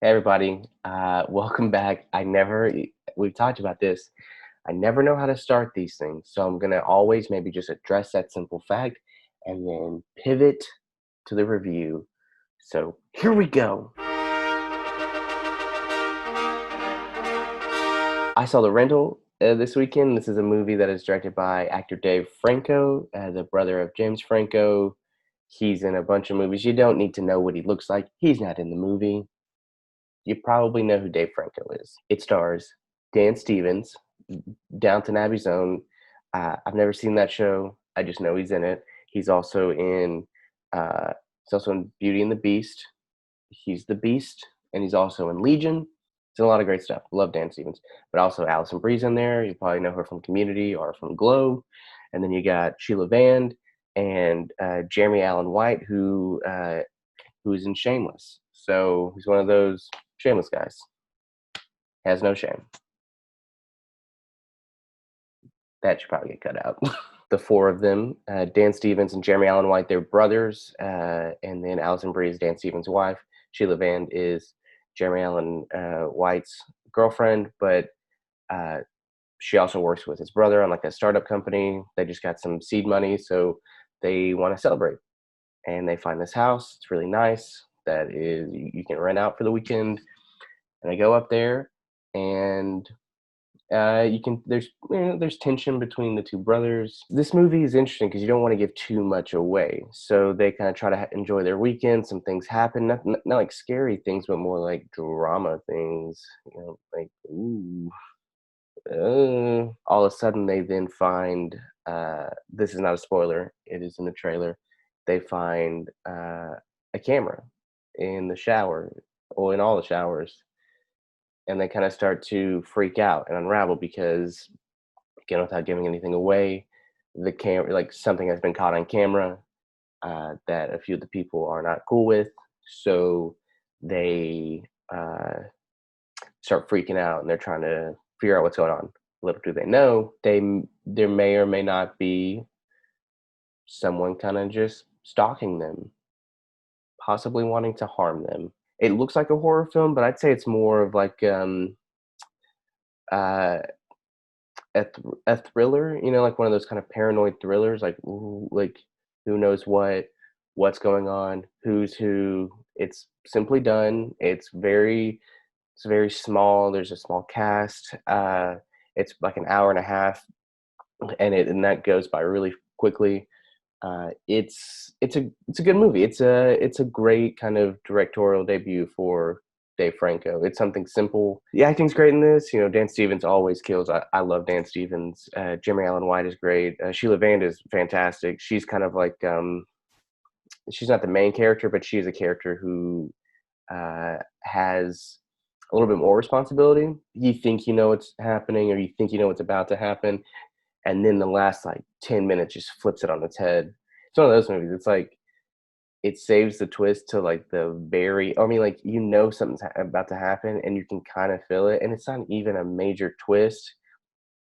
Hey everybody, welcome back. We've talked about this. I never know how to start these things, so I'm gonna always maybe just address that simple fact and then pivot to the review. So here we go. I saw The Rental this weekend. This is a movie that is directed by actor Dave Franco, the brother of James Franco. He's in a bunch of movies. You don't need to know what he looks like. He's not in the movie. You probably know who Dave Franco is. It stars Dan Stevens, Downton Abbey's own. I've never seen that show. I just know he's in it. He's also in. He's also in Beauty and the Beast. He's the Beast, and he's also in Legion. It's a lot of great stuff. Love Dan Stevens, but also Alison Brie's in there. You probably know her from Community or from Glow. And then you got Sheila Vand and Jeremy Allen White, who's in Shameless. So he's one of those shameless guys. Has no shame. That should probably get cut out. The four of them, Dan Stevens and Jeremy Allen White, they're brothers. And then Alison Brie is Dan Stevens' wife. Sheila Vand is Jeremy Allen White's girlfriend, but she also works with his brother on like a startup company. They just got some seed money, so they want to celebrate. And they find this house. It's really nice. That is, you can rent out for the weekend. And I go up there, and you can there's tension between the two brothers. This movie is interesting because you don't want to give too much away, so they kind of try to enjoy their weekend. Some things happen, not like scary things, but more like drama things. Like ooh, all of a sudden they then find. This is not a spoiler. It is in the trailer. They find a camera in the shower, or in all the showers, and they kind of start to freak out and unravel because, again, without giving anything away, the camera, like something has been caught on camera that a few of the people are not cool with. So they start freaking out, and they're trying to figure out what's going on. Little do they know, there may or may not be someone kind of just stalking them, possibly wanting to harm them. It looks like a horror film, but I'd say it's more of like uh, a thriller, like one of those kind of paranoid thrillers, like ooh, like who knows what's going on, who's who. It's simply done. It's very small. There's a small cast. It's like an hour and a half, and that goes by really quickly. It's a good movie. It's a great kind of directorial debut for Dave Franco. It's something simple. The acting's great in this. Dan Stevens always kills. I love Dan Stevens. Jeremy Allen White is great. Sheila Vand is fantastic. She's kind of like she's not the main character, but she's a character who has a little bit more responsibility. You think you know what's happening, or you think you know what's about to happen, and then the last like 10 minutes just flips it on its head. It's one of those movies. It's like it saves the twist to like the very. I mean, like something's about to happen, and you can kind of feel it, and it's not even a major twist.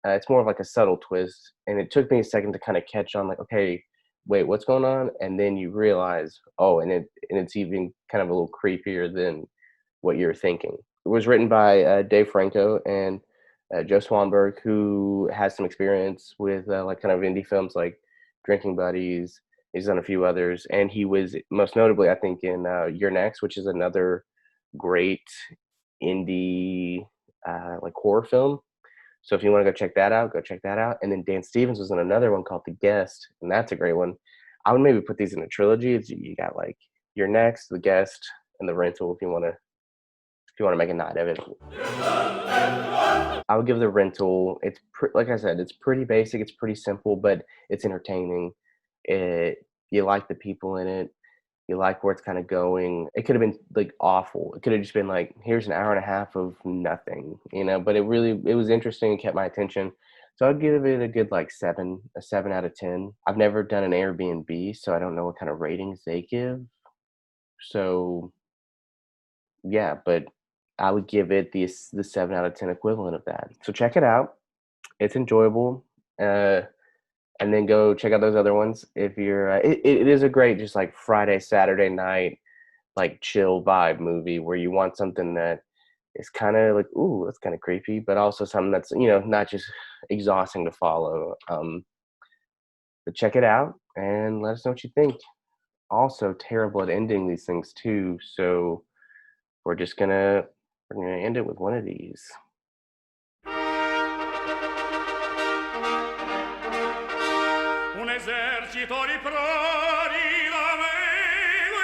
It's more of like a subtle twist, and it took me a second to kind of catch on. Like, okay, wait, what's going on? And then you realize, oh, and it's even kind of a little creepier than what you're thinking. It was written by Dave Franco and Joe Swanberg, who has some experience with like kind of indie films like Drinking Buddies. He's done a few others, and he was most notably, I think, in You're Next, which is another great indie like horror film. So if you want to go check that out, go check that out. And then Dan Stevens was in another one called The Guest, and that's a great one. I would maybe put these in a trilogy. You got like You're Next, The Guest, and The Rental if you want to make a night of it. I would give The Rental. Like I said, it's pretty basic. It's pretty simple, but it's entertaining. You like the people in it. You like where it's kind of going. It could have been like awful. It could have just been like, here's an hour and a half of nothing, But it was interesting and kept my attention. So I'd give it a good like a 7 out of 10. I've never done an Airbnb, so I don't know what kind of ratings they give. So yeah, but I would give it the 7 out of 10 equivalent of that. So check it out. It's enjoyable. And then go check out those other ones if you're. It is a great just like Friday, Saturday night. like chill vibe movie where you want something that is kind of like, ooh, that's kind of creepy, but also something that's, not just exhausting to follow. But check it out and let us know what you think. Also terrible at ending these things too, so we're just we're gonna end it with one of these. Un esercito di prodi